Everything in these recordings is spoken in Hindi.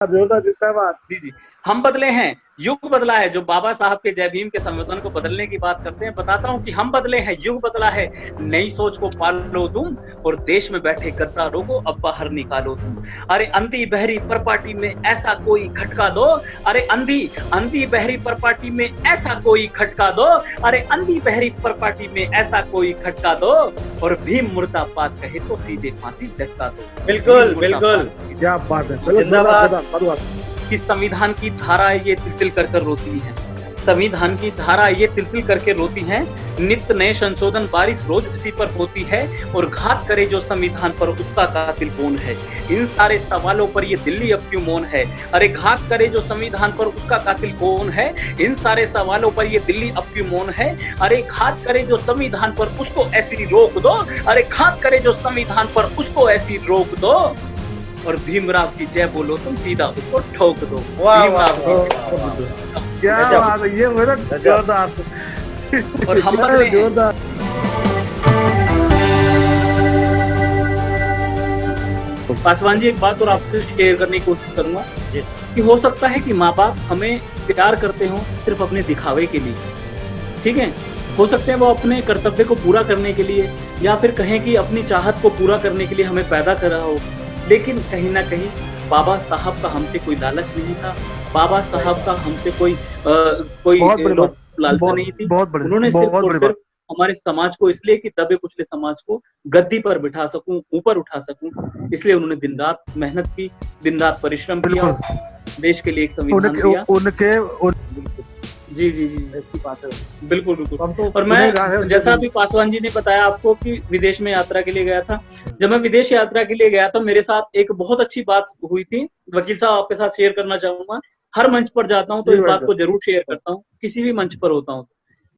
जोरदार जिंदाबाद। जी जी, हम बदले हैं, युग बदला है। जो बाबा साहब के जय भीम के संविधान को बदलने की बात करते हैं, बताता हूँ कि हम बदले हैं, युग बदला है। नई सोच को पालो तुम और देश में बैठे गद्दारों को अब बाहर निकालो तुम। अरे अंधी बहरी परपाटी में ऐसा कोई खटका दो, अरे अंधी अंधी बहरी परपाटी में ऐसा कोई खटका दो, अरे अंधी बहरी परपाटी में ऐसा कोई खटका दो, और भीम मुर्दाबाद कहे तो सीधे फांसी लटका दो। बिल्कुल बिल्कुल, क्या बात है, जिंदाबाद। कि संविधान की धारा ये तिल-तिल कर कर रोती है, संविधान की धारा ये तिल-तिल करके रोती है। नित्य नए संशोधन बारिश रोज इसी पर होती है, और घात करे जो संविधान पर उसका कातिल कौन है। इन सारे सवालों पर ये दिल्ली अब क्यों मौन है, अरे घात करे जो संविधान पर उसका कातिल कौन है। इन सारे सवालों पर ये दिल्ली अब क्यों मौन है, अरे घात करे जो संविधान पर उसको ऐसी रोक दो, अरे घात करे जो संविधान पर उसको ऐसी रोक दो, और भीमराव की जय बोलो तुम सीधा उसको ठोक दो। भीमराव की क्या बात है, ये मेरा जोरदार। और हम बदले हैं। जोरदार। पासवान जी, एक बात और आपसे शेयर करने की कोशिश करूंगा कि हो सकता है कि माँ बाप हमें प्यार करते हो सिर्फ अपने दिखावे के लिए, ठीक है। हो सकते हैं वो अपने कर्तव्य को पूरा करने के लिए, या फिर कहें कि अपनी चाहत को पूरा करने के लिए हमें पैदा करा हो, लेकिन कहीं ना कहीं बाबा साहब का हमसे कोई लालच नहीं था, बाबा साहब का हमसे कोई लालसा नहीं थी। उन्होंने सिर्फ और सिर्फ हमारे समाज को, इसलिए कि दबे कुचले समाज को गद्दी पर बिठा सकूं, ऊपर उठा सकूं, इसलिए उन्होंने दिन रात मेहनत की, दिन रात परिश्रम किया, देश के लिए एक संविधान दिया। जी जी जी, ऐसी बात है, बिल्कुल बिल्कुल। और मैं, जैसा अभी पासवान जी ने बताया आपको कि विदेश में यात्रा के लिए गया था, जब मैं विदेश यात्रा के लिए गया था, मेरे साथ एक बहुत अच्छी बात हुई थी। वकील साहब, आपके साथ शेयर करना चाहूंगा। हर मंच पर जाता हूँ तो इस बात को जरूर शेयर करता हूँ, किसी भी मंच पर होता हूँ,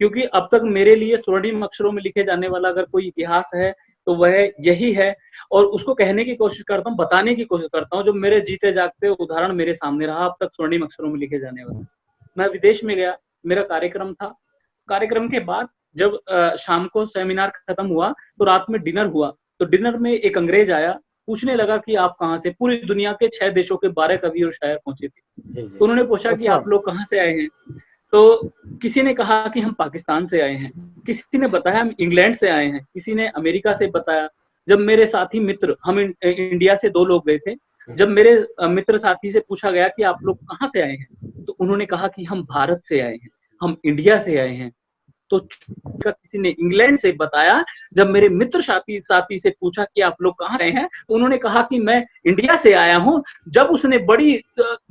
क्योंकि अब तक मेरे लिए स्वर्णिम अक्षरों में लिखे जाने वाला अगर कोई इतिहास है तो वह यही है, और उसको कहने की कोशिश करता हूँ, बताने की कोशिश करता हूँ, जो मेरे जीते जागते उदाहरण मेरे सामने रहा अब तक स्वर्णिम अक्षरों में लिखे जाने वाला। मैं विदेश में गया, मेरा कार्यक्रम था। कार्यक्रम के बाद जब शाम को सेमिनार खत्म हुआ तो रात में डिनर हुआ, तो डिनर में एक अंग्रेज आया, पूछने लगा कि आप कहाँ से। पूरी दुनिया के 6 देशों के 12 कवि और शायर पहुंचे थे। तो उन्होंने पूछा कि आप लोग कहाँ से आए हैं, तो किसी ने कहा कि हम पाकिस्तान से आए हैं, किसी ने बताया हम इंग्लैंड से आए हैं, किसी ने अमेरिका से बताया। जब मेरे साथी मित्र, हम इंडिया से 2 लोग गए थे, जब मेरे मित्र साथी से पूछा गया कि आप लोग कहाँ से आए हैं, तो उन्होंने कहा कि हम भारत से आए हैं, हम इंडिया से आए हैं। तो किसी ने इंग्लैंड से बताया। जब मेरे मित्र साथी से पूछा कि आप लोग कहाँ से आए हैं, तो उन्होंने कहा कि मैं इंडिया से आया हूँ। जब उसने बड़ी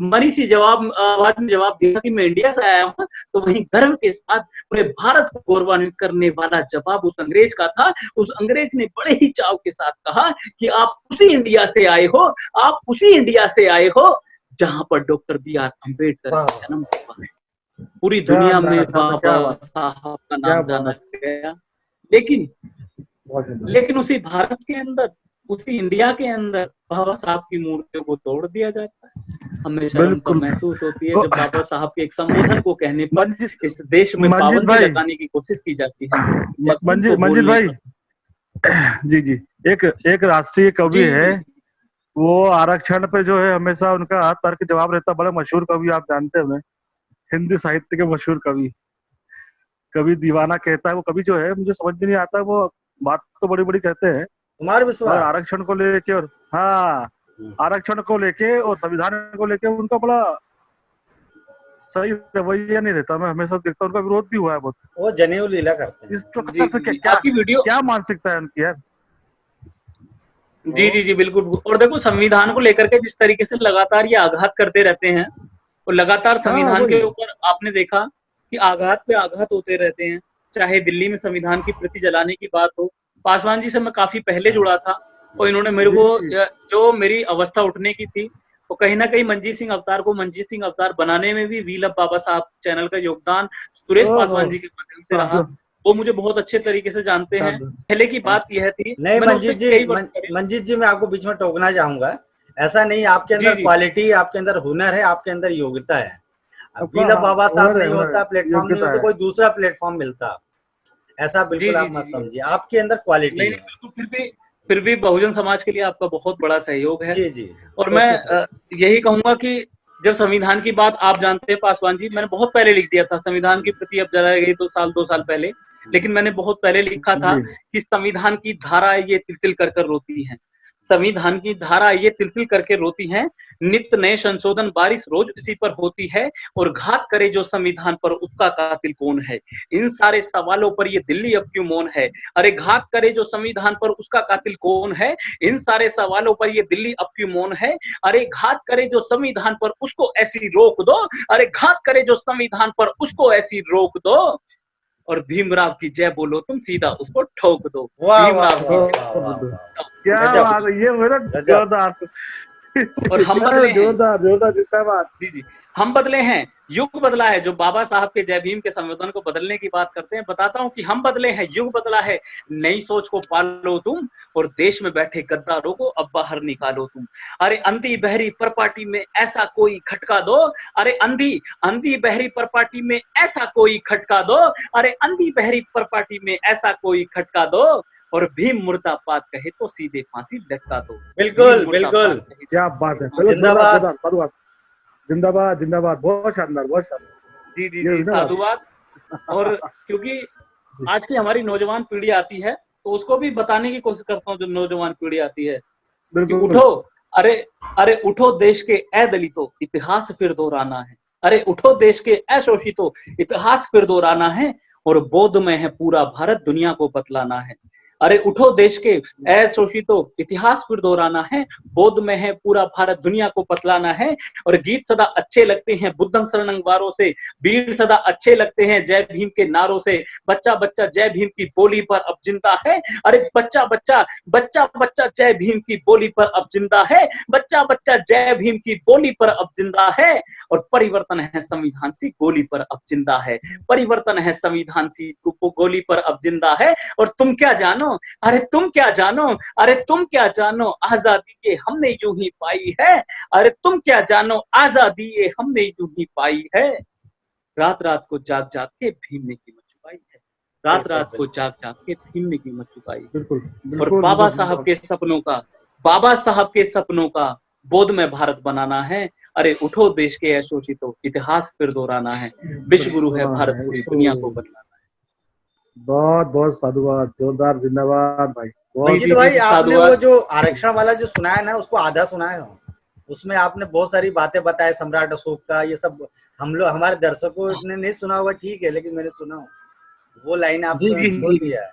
मरी सी आवाज में जवाब दिया कि मैं इंडिया से आया हूँ, तो वहीं गर्व के साथ उन्हें भारत को गौरवान्वित करने वाला जवाब उस अंग्रेज का था। उस अंग्रेज ने बड़े ही चाव के साथ कहा कि आप उसी इंडिया से आए हो, आप उसी इंडिया से आए हो जहां पर डॉक्टर बी.आर. अम्बेडकर का जन्म हुआ है। पूरी दुनिया में बाबा साहब का नाम जाना गया, लेकिन उसी भारत के अंदर, उसी इंडिया के अंदर बाबा साहब की मूर्तियों को तोड़ दिया जाता है। हमें शर्म तो महसूस होती है जब बाबा साहब के एक संबोधन को कहने पर इस देश में पाबंदी लगाने की कोशिश की जाती है। मंजिल भाई, जी जी, एक राष्ट्रीय कवि है, वो आरक्षण पे जो है हमेशा उनका तर्क जवाब रहता। बड़े मशहूर कवि, आप जानते हैं, हिंदी साहित्य के मशहूर कवि दीवाना कहता है। वो कवि जो है, मुझे समझ में नहीं आता, वो बात तो बड़ी बड़ी कहते हैं कुमार विश्वास, आरक्षण को लेके, और हाँ, आरक्षण को लेके और संविधान को लेके उनका बड़ा सही रवैया नहीं रहता। मैं हमेशा देखता हूँ उनका विरोध भी हुआ है बहुत। वो जनेऊ लीला करते हैं इस प्रकार से क्या मानसिकता है उनकी यार। जी जी जी, बिल्कुल। और देखो, संविधान को लेकर के जिस तरीके से लगातार ये आघात करते रहते हैं, और लगातार संविधान के ऊपर आपने देखा कि आघात पे आघात होते रहते हैं। चाहे दिल्ली में संविधान की प्रति जलाने की बात हो, पासवान जी से मैं काफी पहले जुड़ा था, और इन्होंने मेरे को, जो मेरी अवस्था उठने की थी, वो कहीं ना कहीं मंजीत सिंह अवतार को मंजीत सिंह अवतार बनाने में भी वी लव बाबा साहब चैनल का योगदान सुरेश पासवान जी के माध्यम से रहा। वो मुझे बहुत अच्छे तरीके से जानते हैं। पहले की बात यह थी, नहीं मंजीत जी, मैं आपको बीच में टोकना चाहूंगा। ऐसा नहीं, आपके अंदर क्वालिटी, आपके अंदर हुनर है, आपके अंदर योग्यता है। वी लव बाबा साहब नहीं होता, प्लेटफॉर्म नहीं होता, कोई दूसरा प्लेटफॉर्म मिलता, ऐसा बिल्कुल आप मत समझिए। आपके अंदर क्वालिटी है। बिल्कुल, फिर भी बहुजन समाज के लिए आपका बहुत बड़ा सहयोग है। जी जी। और मैं यही कहूंगा कि जब संविधान की बात, आप जानते हैं पासवान जी, मैंने बहुत पहले लिख दिया था संविधान की प्रति, अब जलाई गई तो 2 साल पहले, लेकिन मैंने बहुत पहले लिखा था कि संविधान की धारा ये तिल-तिल कर कर रोती है, संविधान की धारा ये तिल-तिल करके रोती है, नित्य नए संशोधन बारिश रोज इसी पर होती है, और घात करे जो संविधान पर उसका कातिल कौन है। इन सारे सवालों पर ये दिल्ली अब क्यों मौन है, अरे घात करे जो संविधान पर उसका कातिल कौन है, इन सारे सवालों पर ये दिल्ली अब क्यों मौन है, अरे घात करे जो संविधान पर उसको ऐसी रोक दो, अरे घात करे जो संविधान पर उसको ऐसी रोक दो, और भीमराव की जय बोलो तुम सीधा उसको ठोक दो। भीमराव की जय। क्या बात है, ये मेरा जोरदार। और हम बदले हैं, जोरदार जिंदाबाद। जी जी, हम बदले हैं, युग बदला है। जो बाबा साहब के जय भीम के संविधान को बदलने की बात करते हैं, बताता हूं कि हम बदले हैं, युग बदला है, नई सोच को पालो तुम, और देश में बैठे गद्दारों को अब बाहर निकालो तुम। अरे अंधी बहरी परपाटी में ऐसा कोई खटका दो, अरे अंधी बहरी परपाटी में ऐसा कोई खटका दो, अरे अंधी बहरी परपाटी में ऐसा कोई खटका दो, और भीम मुर्दाबाद कहे तो सीधे फांसी लटका दो। बिल्कुल बिल्कुल, क्या बात है, जिंदाबाद जिंदाबाद जिंदाबाद, बहुत शानदार, बहुत शानदार। जी जी जी, साधुवाद। और क्योंकि आज की हमारी नौजवान पीढ़ी आती है, तो उसको भी बताने की कोशिश करता हूँ, जो नौजवान पीढ़ी आती है कि उठो, अरे उठो देश के ए दलितों, इतिहास फिर दोहराना है, अरे उठो देश के अशोषितों, इतिहास फिर दोहराना है, और बोध में है पूरा भारत, दुनिया को बतलाना है। अरे उठो देश के अशोषितों, इतिहास फिर दोहराना है, बोध में है पूरा भारत, दुनिया को बतलाना है। और गीत सदा अच्छे लगते हैं बुद्धम शरणं वारों से, वीर सदा अच्छे लगते हैं जय भीम के नारों से, बच्चा बच्चा जय भीम की बोली पर अब जिंदा है, अरे बच्चा बच्चा जय भीम की बोली पर अब जिंदा है, बच्चा बच्चा जय भीम की बोली पर अब जिंदा है। और परिवर्तन है संविधान सी गोली पर अब जिंदा है, परिवर्तन है संविधान सी गोली पर अब जिंदा है। और तुम क्या जानो, अरे तुम क्या जानो, अरे तुम क्या जानो, आजादी ये हमने यूं ही पाई है, अरे तुम क्या जानो, आजादी ये हमने यूं ही पाई है। रात रात को जाग जाग के भीम ने कीमत चुकाई है, रात रात को जाग जाग के भीम ने कीमत चुकाई है। बिल्कुल। और बाबा साहब के सपनों का बोध में भारत बनाना है, अरे उठो देश के अशोषितों, इतिहास फिर दोहराना है, विश्व गुरु है भारत, पूरी दुनिया को बदलाना है। बहुत बहुत साधुवाद, जोरदार, जिंदाबाद भाई। मंजीत भाई, आपने वो जो आरक्षण वाला जो सुनाया ना, उसको आधा सुनाया हो, उसमें आपने बहुत सारी बातें बताए, सम्राट अशोक का, ये सब हम लोग, हमारे दर्शकों ने नहीं सुना होगा, ठीक है, लेकिन मैंने सुना हो, वो लाइन आपने छोड़ दिया है,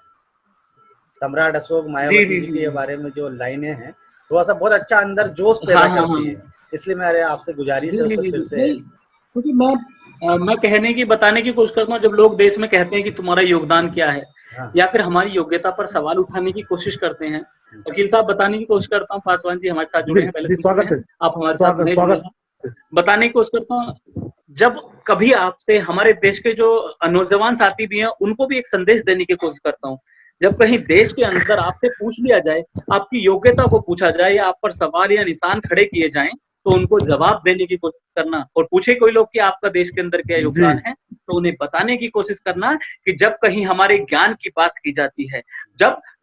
सम्राट अशोक मायावती जी के बारे में जो लाइनें हैं, थोड़ा सा बहुत अच्छा अंदर जोश पैदा करती है, इसलिए मेरे आपसे गुजारिश है फिर से। क्योंकि मैं कहने की, बताने की कोशिश करता हूँ, जब लोग देश में कहते हैं कि तुम्हारा योगदान क्या है, या फिर हमारी योग्यता पर सवाल उठाने की कोशिश करते हैं, वकील साहब बताने की कोशिश करता हूँ, पासवान जी हमारे साथ जुड़े हैं, पहले स्वागत है, आप हमारे साथ नहीं जुड़े हैं, बताने की कोशिश करता हूँ। जब कभी आपसे हमारे देश के जो नौजवान साथी भी हैं, उनको भी एक संदेश देने की कोशिश करता हूँ। जब कहीं देश के अंदर आपसे पूछ लिया जाए, आपकी योग्यता को पूछा जाए, या आप पर सवाल या निशान खड़े किए जाएं, तो उनको जवाब देने की कोशिश करना, और पूछे कोई लोग कि आपका देश के अंदर क्या योगदान है, तो उन्हें बताने की कोशिश करना कि जब कहीं हमारे ज्ञान की बात की जाती है,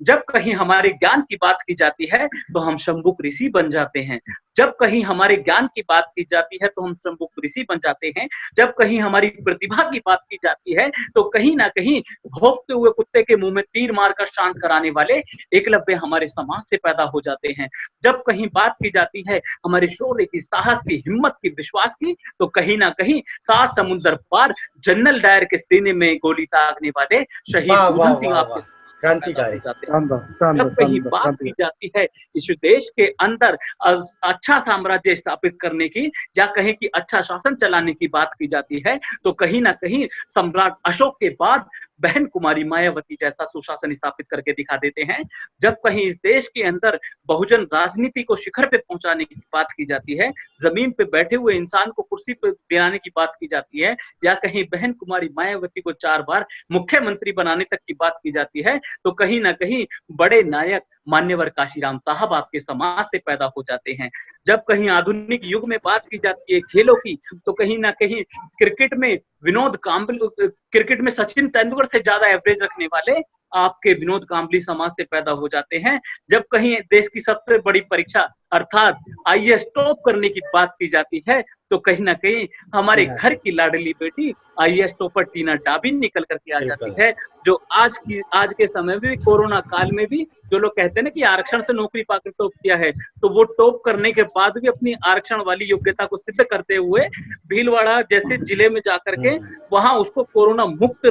जब कहीं हमारे ज्ञान की बात की जाती है, तो हम शंभुक ऋषि बन जाते हैं। जब कहीं हमारे ज्ञान की बात की जाती है, तो हम शंभुक ऋषि बन जाते हैं। जब कहीं हमारी प्रतिभा की बात की जाती है, तो कहीं ना कहीं भौंकते हुए कुत्ते के मुंह में तीर मारकर शांत कराने वाले एकलव्य हमारे समाज से पैदा हो जाते हैं। जब कहीं बात की जाती है हमारे शौर्य की, साहस की, हिम्मत की, विश्वास की, तो कहीं ना कहीं 7 समुद्र पार जनरल डायर के सीने में गोली दागने वाले शहीद उधम सिंह आपके क्रांतिकारी। जब कहीं बात की जाती है इस देश के अंदर अच्छा साम्राज्य स्थापित करने की, या कहीं कि अच्छा शासन चलाने की बात की जाती है, तो कहीं ना कहीं सम्राट अशोक के बाद बहन कुमारी मायावती जैसा सुशासन स्थापित करके दिखा देते हैं। जब कहीं इस देश के अंदर बहुजन राजनीति को शिखर पे पहुंचाने की बात की जाती है, जमीन पे बैठे हुए इंसान को कुर्सी पे दिलाने की बात की जाती है, या कहीं बहन कुमारी मायावती को 4 बार मुख्यमंत्री बनाने तक की बात की जाती है, तो कहीं ना कहीं बड़े नायक मान्यवर काशीराम साहब आपके समाज से पैदा हो जाते हैं। जब कहीं आधुनिक युग में बात की जाती है खेलों की, तो कहीं ना कहीं क्रिकेट में विनोद कांबले, क्रिकेट में सचिन तेंदुलकर से ज्यादा एवरेज रखने वाले आपके विनोद कांबली समाज से पैदा हो जाते हैं। जब कहीं देश की सबसे बड़ी परीक्षा अर्थात आईएएस टॉप करने की बात की जाती है तो कहीं ना कहीं हमारे घर की लाडली बेटी आईएएस टॉपर टीना डाबिन निकल करके आ जाती है, जो आज के समय में कोरोना काल में भी जो लोग कहते हैं ना कि आरक्षण से नौकरी पाकर टॉप किया है, तो वो टॉप करने के बाद भी अपनी आरक्षण वाली योग्यता को सिद्ध करते हुए भीलवाड़ा जैसे जिले में जाकर के वहां उसको कोरोना मुक्त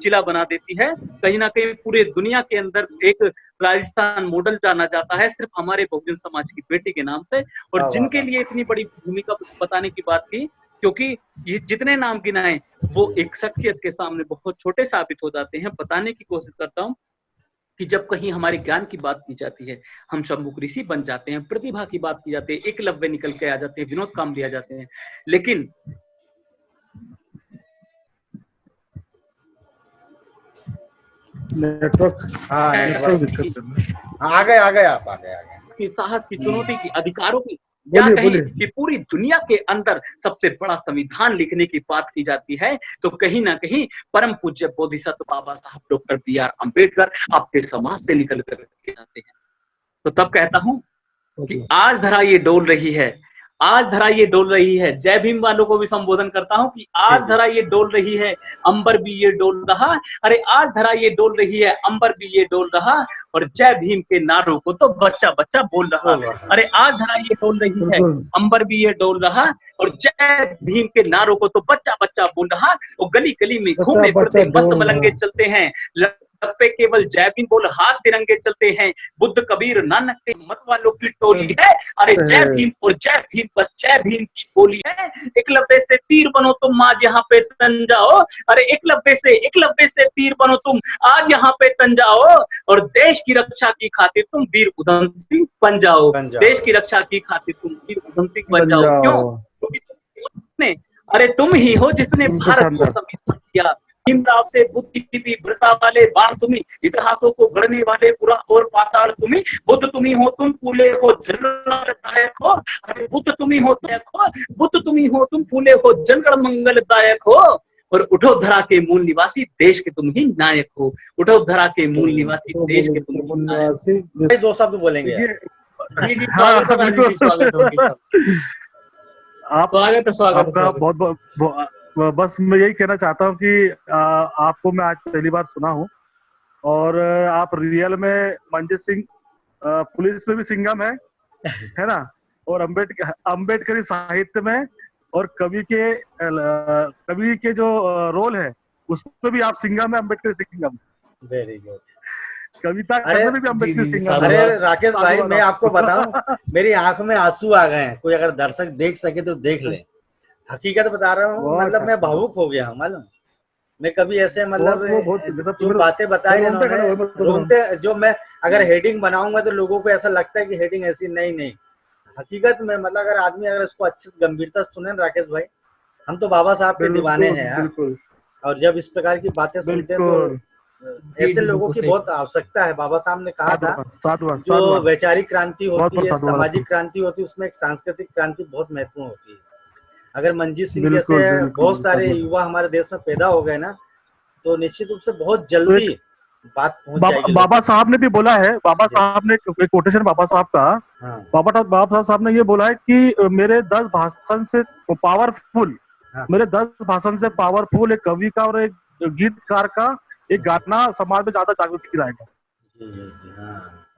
जिला बना देती है। कहीं ना कहीं पूरे दुनिया के अंदर एक राजस्थान मॉडल जाना जाता है सिर्फ हमारे बहुजन समाज की बेटी के नाम से। और जिनके लिए इतनी बड़ी भूमिका बताने की बात की, क्योंकि ये जितने नाम गिनाए वो एक शख्सियत के सामने बहुत छोटे साबित हो जाते हैं। बताने की कोशिश करता हूँ कि जब कहीं हमारे ज्ञान की बात की जाती है हम शंभुक ऋषि बन जाते हैं, प्रतिभा की बात की जाती है एकलव्य निकल के आ जाते हैं, विनोद कांबली आ जाते हैं, लेकिन नेटवर्क आ गए आप की साहस की चुनौती की अधिकारों की क्या कहीं कि पूरी दुनिया के अंदर सबसे बड़ा संविधान लिखने की बात की जाती है तो कहीं ना कहीं परम पूज्य बोधिसत्व बाबा साहब डॉक्टर बी.आर. अम्बेडकर आपके समाज से निकल कर जाते हैं। तो तब कहता हूं कि आज धरा ये डोल रही है, आज धरा ये डोल रही है। जय भीम वालों को भी संबोधन करता हूं कि आज धरा ये डोल रही है, अंबर भी ये डोल रहा। अरे आज धरा ये डोल रही है, अंबर भी ये डोल रहा। और जय भीम के नारों को तो बच्चा बच्चा बोल रहा। अरे आज धरा ये डोल रही है, अंबर भी ये डोल रहा। और जय भीम के नारों को तो बच्चा बच्चा बोल रहा। और गली गली में घूमने फिरते मस्त मलंगे चलते हैं, पे केवल जय भीम बोल हाथ तिरंगे चलते हैं। बुद्ध कबीर नानक के मत वालों की टोली है। अरे जय भीम और जय भीम पर जय भीम की बोली है। एकलव्य से तीर बनो तुम आज यहाँ पे तन जाओ। अरे एकलव्य से तीर बनो तुम आज यहाँ पे तन जाओ। और देश की रक्षा की खातिर तुम वीर उधम सिंह बन जाओ। देश की रक्षा की खातिर तुम वीर उधम सिंह बन जाओ। क्यों? अरे तुम ही हो जिसने भारत को संविधान दिया। भीमराव से बुद्ध की व्रता वाले बाण तुम्ही, इतिहासों को गढ़ने वाले पूरा और पाषाण तुम्ही। बुद्ध तुम्ही हो तुम फूले हो जनगण दायक हो। अरे बुद्ध तुम्ही हो बुद्ध तुम्ही हो तुम फूले हो जनगण मंगलदायक हो। और उठो धरा के मूल निवासी देश के तुम ही नायक हो। उठो धरा के मूल निवासी देश के तुम ही नायक हो। दो शब्द बोलेंगे स्वागत आपका बहुत बस मैं यही कहना चाहता हूँ कि आपको मैं आज पहली बार सुना हूँ और आप रियल में मंजीत सिंह पुलिस में भी सिंघम है ना, और अम्बेडकरी साहित्य में और कवि के जो रोल है उसमें भी आप सिंघम है, अम्बेडकरी सिंघम। Very good. कविता करने भी अम्बेडकरी सिंघम। अरे राकेश भाई मैं आपको बताऊं मेरी आंख में आंसू आ गए हैं। कोई अगर दर्शक देख सके तो देख ले। हकीकत बता रहा हूँ, मतलब मैं भावुक हो गया हूँ। मालूम मैं कभी ऐसे मतलब जो बातें बताई रोंगटे जो मैं अगर हेडिंग बनाऊंगा तो लोगों को ऐसा लगता है कि हेडिंग ऐसी नहीं। हकीकत में मतलब अगर आदमी अगर इसको अच्छी गंभीरता से सुने राकेश भाई, हम तो बाबा साहब के दीवाने हैं। और जब इस प्रकार की बातें सुनते हैं तो ऐसे लोगों की बहुत आवश्यकता है। बाबा साहब ने कहा था जो वैचारिक क्रांति होती है, सामाजिक क्रांति होती है, उसमें एक सांस्कृतिक क्रांति बहुत महत्वपूर्ण होती है। अगर मंजीत सिंह जैसे बहुत सारे युवा हमारे देश में पैदा हो गए ना तो निश्चित रूप से बहुत जल्दी बात पहुंच जाएगी। बाबा साहब ने भी बोला है, बाबा साहब ने एक कोटेशन बाबा साहब का, बाबा साहब ने ये बोला है कि मेरे 10 भाषण से पावरफुल, मेरे 10 भाषण से पावरफुल एक कवि का और एक गीतकार का एक गाना समाज में ज्यादा जागृति लाएगा।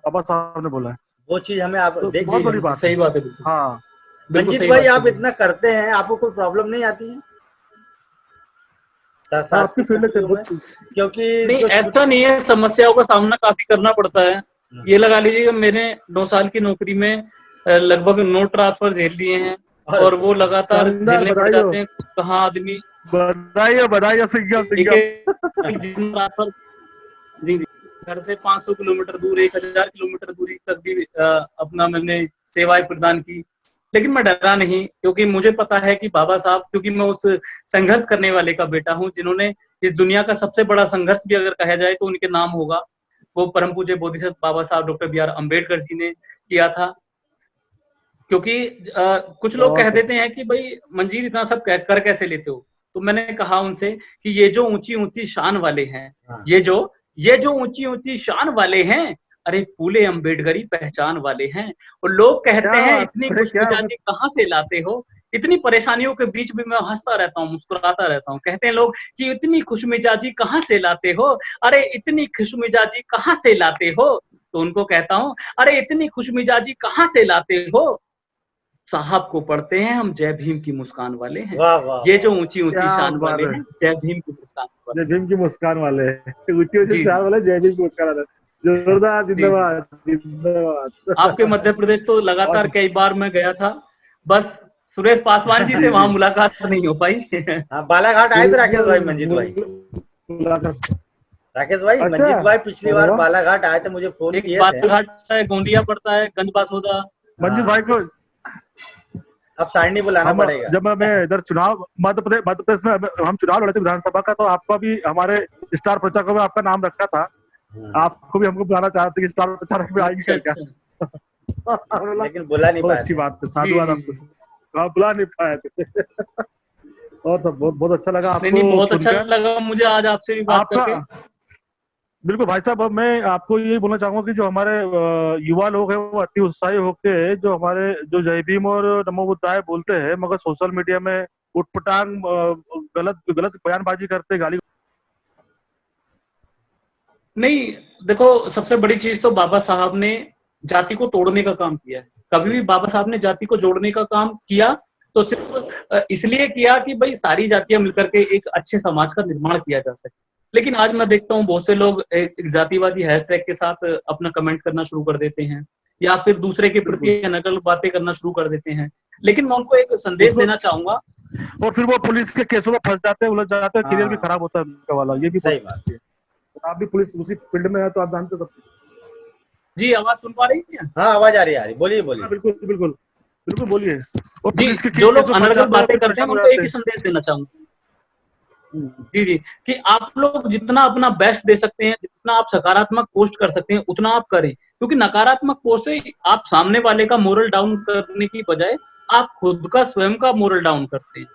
बाबा साहब ने बोला है वो चीज हमें आप देख बहुत बड़ी बात, सही बात है। हाँ मंजीत भाई आप इतना करते हैं, आपको कोई प्रॉब्लम नहीं आती है? क्योंकि नहीं ऐसा नहीं है, समस्याओं का सामना काफी करना पड़ता है। ये लगा लीजिएगा मैंने 9 साल की नौकरी में लगभग 9 ट्रांसफर झेल लिए हैं और वो लगातार झेलने पड़ जाते हैं। कहाँ आदमी बधाई ट्रांसफर जी घर से 500 किलोमीटर दूर 1000 किलोमीटर दूरी तक भी अपना मैंने सेवाएं प्रदान की, लेकिन मैं डरा नहीं क्योंकि मुझे पता है कि बाबा साहब, क्योंकि मैं उस संघर्ष करने वाले का बेटा हूं जिन्होंने इस दुनिया का सबसे बड़ा संघर्ष भी अगर कहा जाए तो उनके नाम होगा। वो परम पूज्य बोधिसत्व बाबा साहब डॉक्टर बी.आर. अम्बेडकर जी ने किया था। क्योंकि कुछ लोग कह देते हैं कि भाई मंजीर इतना सब कर कैसे लेते हो, तो मैंने कहा उनसे कि ये जो ऊंची ऊंची शान वाले हैं, ये जो ऊंची ऊंची शान वाले हैं, अरे फूले अम्बेडकरी पहचान वाले हैं। और लोग कहते हैं इतनी खुशमिजाजी कहाँ से लाते हो, इतनी परेशानियों के बीच भी मैं हंसता रहता हूँ, मुस्कुराता रहता हूँ। कहते हैं लोग कि इतनी खुशमिजाजी कहाँ से लाते हो, अरे इतनी खुशमिजाजी कहाँ से लाते हो। तो उनको कहता हूँ, अरे इतनी खुशमिजाजी कहाँ से लाते हो, साहब को पढ़ते हैं हम जय भीम की मुस्कान वाले हैं। वाह वाह, ये जो ऊंची ऊंची शान वाले हैं, जय भीम की मुस्कान वाले, जय भीम की मुस्कान वाले, ऊंची ऊंची शान वाले, जय भीम की मुस्कान वाले। जोरदार जिंदाबाद, जिंदाबाद। आपके मध्य प्रदेश तो लगातार कई बार मैं गया था, बस सुरेश पासवान जी से वहां मुलाकात नहीं हो पाई। बालाघाट आए थे राकेश भाई, मंजीत भाई, राकेश भाई, अच्छा? मंजीत भाई पिछली बार बालाघाट आए थे, मुझे फोन किए थे। बालाघाट है, गोंदिया पड़ता है, गंज बासोदा। मंजीत भाई को अब सारणी बुलाना पड़ेगा। जब मैं इधर चुनाव मध्य प्रदेश में हम चुनाव लड़े थे विधानसभा का, तो आपका भी हमारे स्टार प्रचारकों में आपका नाम रखा था। आपको भी हमको बुलाना चाहते कि स्टार प्रचारक में आएंगे क्या? लेकिन बुला नहीं पाए। अच्छी बात है, साधुवाद आपको, आप बुला नहीं पाए थे। और सब बहुत अच्छा लगा आपको? बहुत अच्छा लगा मुझे आज आपसे भी बात करके। बिल्कुल भाई साहब, अब मैं आपको यही बोलना चाहूंगा कि जो हमारे युवा लोग हैं वो अति उत्साही होके जो हमारे जो जय भीम और नमो बुद्धाय बोलते हैं, मगर सोशल मीडिया में उटपटांग गलत बयानबाजी करते, गाली नहीं। देखो, सबसे बड़ी चीज तो बाबा साहब ने जाति को तोड़ने का काम किया है। कभी भी बाबा साहब ने जाति को जोड़ने का काम किया तो सिर्फ इसलिए किया कि भाई सारी जातियां मिलकर के एक अच्छे समाज का निर्माण किया जा सके। लेकिन आज मैं देखता हूँ बहुत से लोग एक जातिवादी हैशटैग के साथ अपना कमेंट करना शुरू कर देते हैं, या फिर दूसरे के प्रति नकल बातें करना शुरू कर देते हैं। लेकिन मैं उनको एक संदेश देना चाहूंगा, और फिर वो पुलिस के केसों में फंस जाते हैं, उलझ जाते हैं, करियर भी खराब होता है उनका वाला। ये भी सही बात है। आप भी पुलिस उसी फील्ड में है तो आप जानते सब। जी, आवाज सुन पा रही है? हाँ, आवाज आ रही है, बोलिए बोलिए। बिल्कुल बिल्कुल बिल्कुल बोलिए। जी, जो लोग अनर्गल बातें करते हैं उनको एक ही संदेश देना चाहूंगा जी, कि आप लोग जितना अपना बेस्ट दे सकते हैं, जितना आप सकारात्मक पोस्ट कर सकते हैं उतना आप करें, क्योंकि नकारात्मक पोस्ट से आप सामने वाले का मोरल डाउन करने की बजाय आप खुद का स्वयं का मोरल डाउन करते हैं।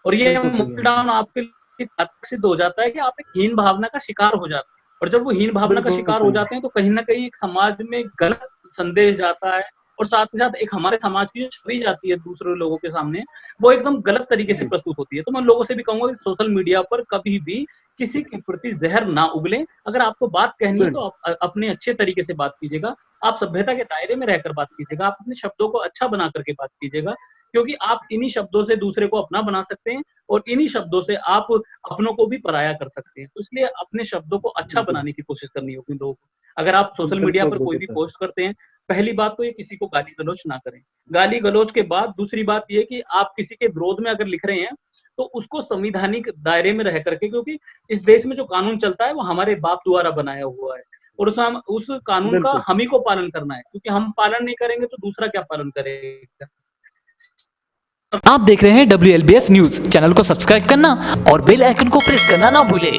और ये मोरल डाउन आपके लिए सिद्ध हो जाता है कि आप एक हीन भावना का शिकार हो जाते हैं। और जब वो हीन भावना का शिकार हो जाते हैं तो कहीं ना कहीं एक समाज में गलत संदेश जाता है, और साथ ही साथ एक हमारे समाज की जो छवि जाती है दूसरे लोगों के सामने, वो एकदम गलत तरीके से प्रस्तुत होती है। तो मैं लोगों से भी कहूंगा कि सोशल मीडिया पर कभी भी किसी के प्रति जहर ना उगले। अगर आपको बात कहनी है तो आप अपने अच्छे तरीके से बात कीजिएगा, आप सभ्यता के दायरे में रहकर बात कीजिएगा, आप अपने शब्दों को अच्छा बना करके बात कीजिएगा, क्योंकि आप इन्हीं शब्दों से दूसरे को अपना बना सकते हैं और इन्हीं शब्दों से आप अपनों को भी पराया कर सकते हैं। तो इसलिए अपने शब्दों को अच्छा बनाने की कोशिश करनी होगी लोगों को। अगर आप सोशल मीडिया पर कोई भी पोस्ट करते हैं, पहली बात तो ये किसी को गाली गलौज ना करें। गाली गलौज के बाद दूसरी बात ये कि आप किसी के विरोध में अगर लिख रहे हैं तो उसको संवैधानिक दायरे में रह करके, क्योंकि इस देश में जो कानून चलता है वो हमारे बाप द्वारा बनाया हुआ है और उस कानून का हम ही को पालन करना है, क्योंकि हम पालन नहीं करेंगे तो दूसरा क्या पालन करेगा। आप देख रहे हैं WLBS न्यूज। चैनल को सब्सक्राइब करना और बेल आइकन को प्रेस करना ना भूले।